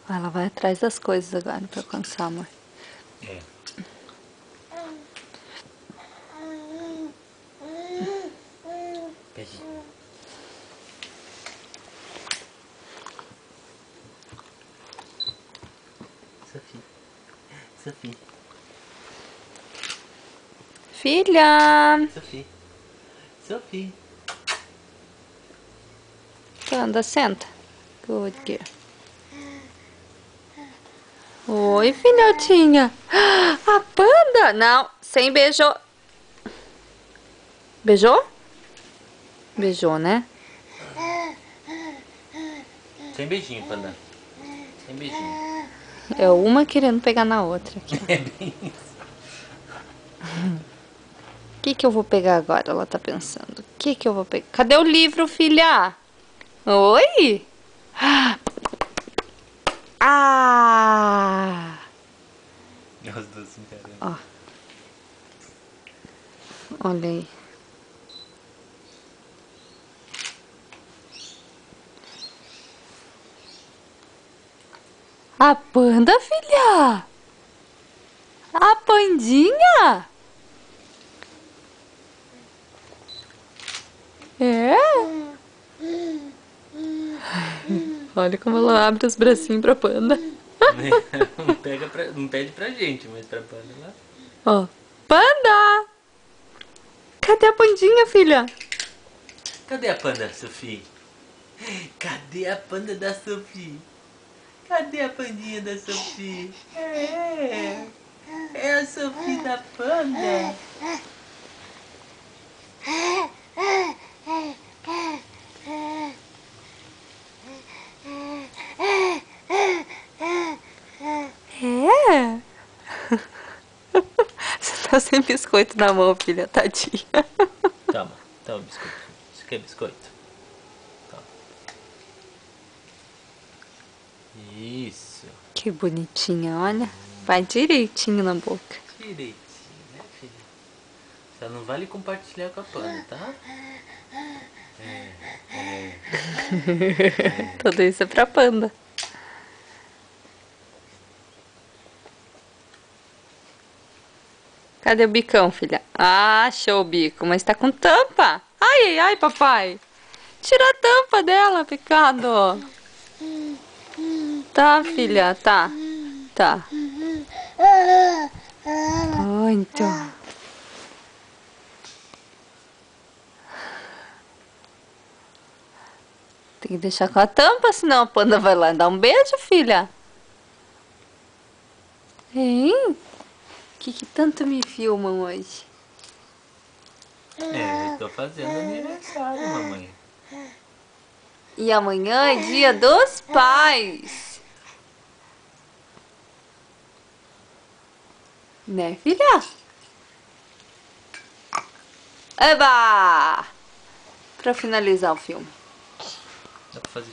Ela vai atrás das coisas agora pra alcançar, amor. É. Beijinho. Sophie. Sophie. Filha! Sophie. Sophie. Panda, senta. Good girl. Oi, filhotinha. A panda? Não, sem beijo. Beijou? Beijou, né? Sem beijinho, Panda. Sem beijinho. É uma querendo pegar na outra aqui. É bem isso. O que eu vou pegar agora? Ela tá pensando. O que eu vou pegar? Cadê o livro, filha? Oi? Ah! As duas se encarando. Ó. Olha aí. A panda, filha? A pandinha? É? Olha como ela abre os bracinhos pra panda. Não pede pra gente, mas pra Panda lá. Ó. Panda! Cadê a pandinha, filha? Cadê a Panda, Sophie? Cadê a Panda da Sophie? Cadê a pandinha da Sophie? É a Sophie da Panda. É? Você tá sem biscoito na mão, filha, tadinha. Toma biscoito. Você quer biscoito? Toma. Isso. Que bonitinha, olha. Vai direitinho na boca. Direitinho, né, filha? Só não vale compartilhar com a Panda, tá? Tudo isso é pra panda. Cadê o bicão, filha? Ah, achou o bico, mas tá com tampa. Ai, ai, ai, papai. Tira a tampa dela, pecado. Tá, filha, tá. Tá. Muito. Tem que deixar com a tampa, senão a panda vai lá dar um beijo, filha. Hein? Que tanto me filmam hoje? Eu tô fazendo aniversário, mamãe. E amanhã é dia dos pais. Né, filha? Eba! Pra finalizar o filme. Dá pra fazer